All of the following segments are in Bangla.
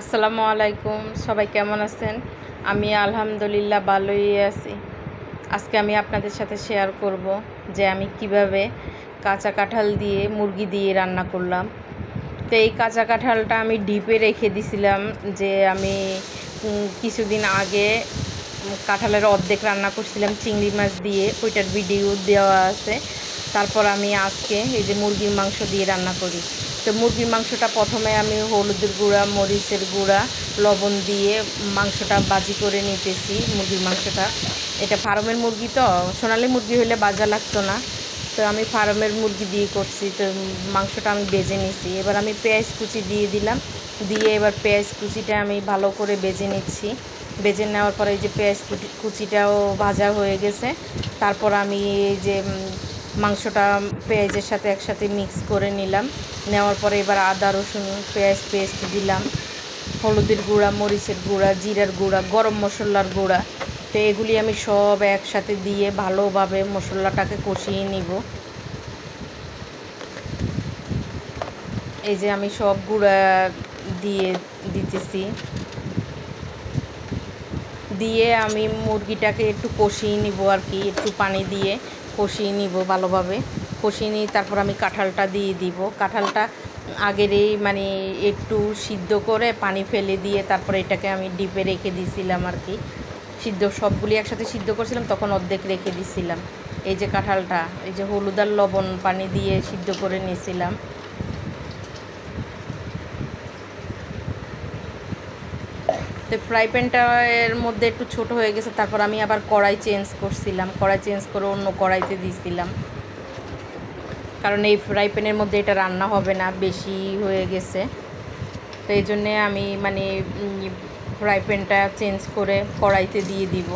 আসসালামু আলাইকুম, সবাই কেমন আছেন? আমি আলহামদুলিল্লাহ ভালোই আছি। আজকে আমি আপনাদের সাথে শেয়ার করব যে আমি কিভাবে কাঁচা কাঁঠাল দিয়ে মুরগি দিয়ে রান্না করলাম। তো এই কাঁচা কাঁঠালটা আমি ডিপে রেখে দিছিলাম, যে আমি কিছুদিন আগে কাঁঠালের অর্ধেক রান্না করছিলাম চিংড়ি মাছ দিয়ে, ওইটার ভিডিও দেওয়া আছে। তারপর আমি আজকে এই যে মুরগির মাংস দিয়ে রান্না করি। তো মুরগির মাংসটা প্রথমে আমি হলুদের গুঁড়া, মরিচের গুঁড়া, লবণ দিয়ে মাংসটা ভাজি করে নিতেছি। মুরগির মাংসটা, এটা ফার্মের মুরগি, তো সোনালি মুরগি হলে ভাজা লাগতো না, তো আমি ফার্মের মুরগি দিয়ে করছি। তো মাংসটা আমি ভেজে নিছি। এবার আমি পেঁয়াজ কুচি দিয়ে দিলাম, দিয়ে এবার পেঁয়াজ কুচিটা আমি ভালো করে ভেজে নিচ্ছি। ভেজে নেওয়ার পরে এই যে পেঁয়াজ কুচিটাও ভাজা হয়ে গেছে। তারপর আমি এই যে মাংসটা পেঁয়াজের সাথে একসাথে মিক্স করে নিলাম। নেওয়ার পরে এবার আদা রসুন পেঁয়াজ পেস্ট দিলাম, হলুদের গুঁড়া, মরিচের গুঁড়া, জিরার গুঁড়া, গরম মশলার গুঁড়া। তো এগুলি আমি সব একসাথে দিয়ে ভালোভাবে মশলাটাকে কষিয়ে নিব। এই যে আমি সব গুঁড়া দিয়ে দিতেছি, দিয়ে আমি মুরগিটাকে একটু কষিয়ে নিব আর কি, একটু পানি দিয়ে কষিয়ে নিব ভালোভাবে। কষিয়ে নিয়ে তারপর আমি কাঁঠালটা দিয়ে দিব। কাঁঠালটা আগেরই মানে একটু সিদ্ধ করে পানি ফেলে দিয়ে তারপরে এটাকে আমি ডিপে রেখে দিয়েছিলাম আর কি। সবগুলি একসাথে সিদ্ধ করছিলাম, তখন অর্ধেক রেখে দিছিলাম। এই যে কাঁঠালটা এই যে হলুদ আর লবণ পানি দিয়ে সিদ্ধ করে নিয়েছিলাম। তো ফ্রাই প্যানটা এর মধ্যে একটু ছোট হয়ে গেছে, তারপর আমি আবার কড়াই চেঞ্জ করছিলাম, কড়াই চেঞ্জ করে অন্য কড়াইতে দিয়েছিলাম, কারণ এই ফ্রাই প্যানের মধ্যে এটা রান্না হবে না, বেশি হয়ে গেছে। তো এই জন্যে আমি মানে ফ্রাই প্যানটা চেঞ্জ করে কড়াইতে দিয়ে দিব।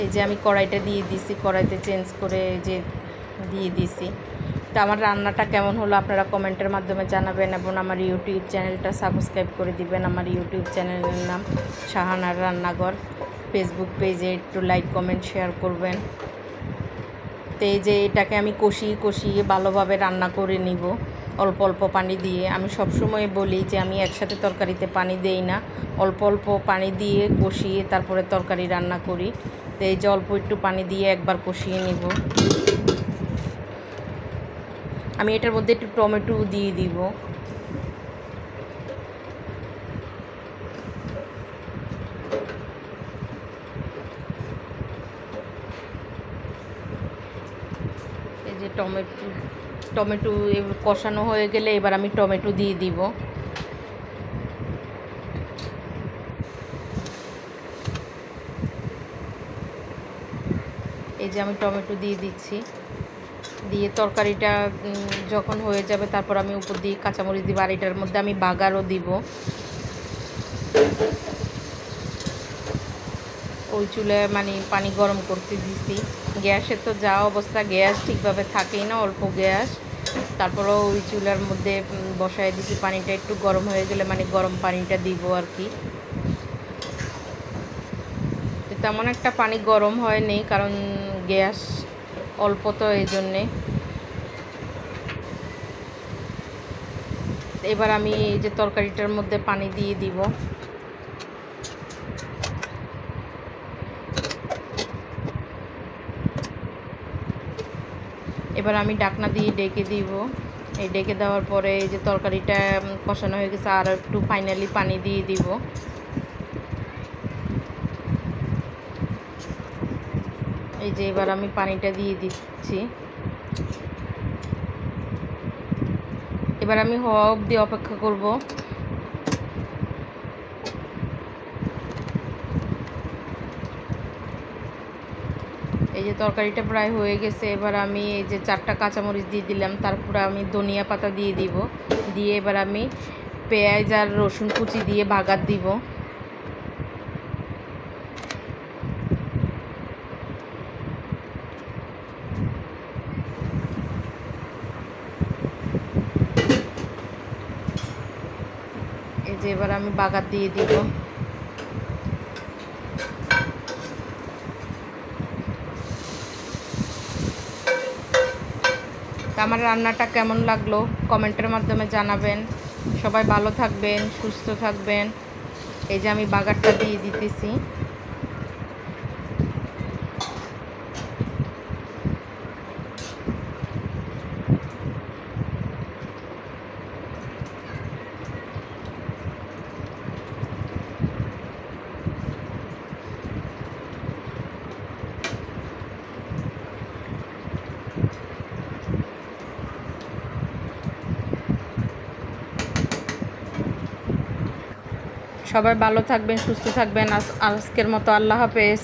এই যে আমি কড়াইটা দিয়ে দিছি, কড়াইতে চেঞ্জ করে যে দিয়ে দিছি। তো আমার রান্নাটা কেমন হলো আপনারা কমেন্টের মাধ্যমে জানাবেন, এবং আমার ইউটিউব চ্যানেলটা সাবস্ক্রাইব করে দিবেন। আমার ইউটিউব চ্যানেলের নাম শাহানার রান্নাঘর। ফেসবুক পেজে একটু লাইক কমেন্ট শেয়ার করবেন। তো এই যে এটাকে আমি কষিয়ে ভালোভাবে রান্না করে নিব, অল্প অল্প পানি দিয়ে। আমি সবসময় বলি যে আমি একসাথে তরকারিতে পানি দেই না, অল্প অল্প পানি দিয়ে কষিয়ে তারপরে তরকারি রান্না করি। তো এই যে অল্প একটু পানি দিয়ে একবার কষিয়ে নিব। আমি এটার মধ্যে একটু টমেটো দিয়ে দিব। এই যে টমেটো কষানো হয়ে গেলে এবার আমি টমেটো দিয়ে দিব। এই যে আমি টমেটো দিয়ে দিচ্ছি, দিয়ে তরকারিটা যখন হয়ে যাবে তারপর আমি উপর দিয়ে কাঁচামরিচ দিব। আর এটার মধ্যে আমি বাগারও দিব। ওই চুলায় মানে পানি গরম করতে দিছি। গ্যাসের তো যা অবস্থা, গ্যাস ঠিকভাবে থাকেই না, অল্প গ্যাস। তারপরেও ওই চুলার মধ্যে বসায় দিছি। পানিটা একটু গরম হয়ে গেলে মানে গরম পানিটা দিব আর কি। তেমন একটা পানি গরম হয়নি, কারণ গ্যাস অল্প, তো এই জন্যে। এবার আমি এই যে তরকারিটার মধ্যে পানি দিয়ে দিব। এবার আমি ঢাকনা দিয়ে ডেকে দিব। এই ডেকে দেওয়ার পরে এই যে তরকারিটা কষানো হয়ে গেছে, আর একটু ফাইনালি পানি দিয়ে দিব। এই যে এবার আমি পানিটা দিয়ে দিচ্ছি। এবার আমি হওয়া অবধি অপেক্ষা করব। এই যে তরকারিটা প্রায় হয়ে গেছে। এবার আমি এই যে 4টা কাঁচামরিচ দিয়ে দিলাম, তারপরে আমি ধনিয়া পাতা দিয়ে দিব। দিয়ে এবার আমি পেঁয়াজ আর রসুন কুচি দিয়ে বাগার দিব। এই যে এবার আমি বাগার দিয়ে দিব। তা আমার রান্নাটা কেমন লাগলো কমেন্টের মাধ্যমে জানাবেন। সবাই ভালো থাকবেন, সুস্থ থাকবেন। এই যে আমি বাগারটা দিয়ে দিতেছি। সবাই ভালো থাকবেন, সুস্থ থাকবেন। আজকের মতো আল্লাহ হাফেজ।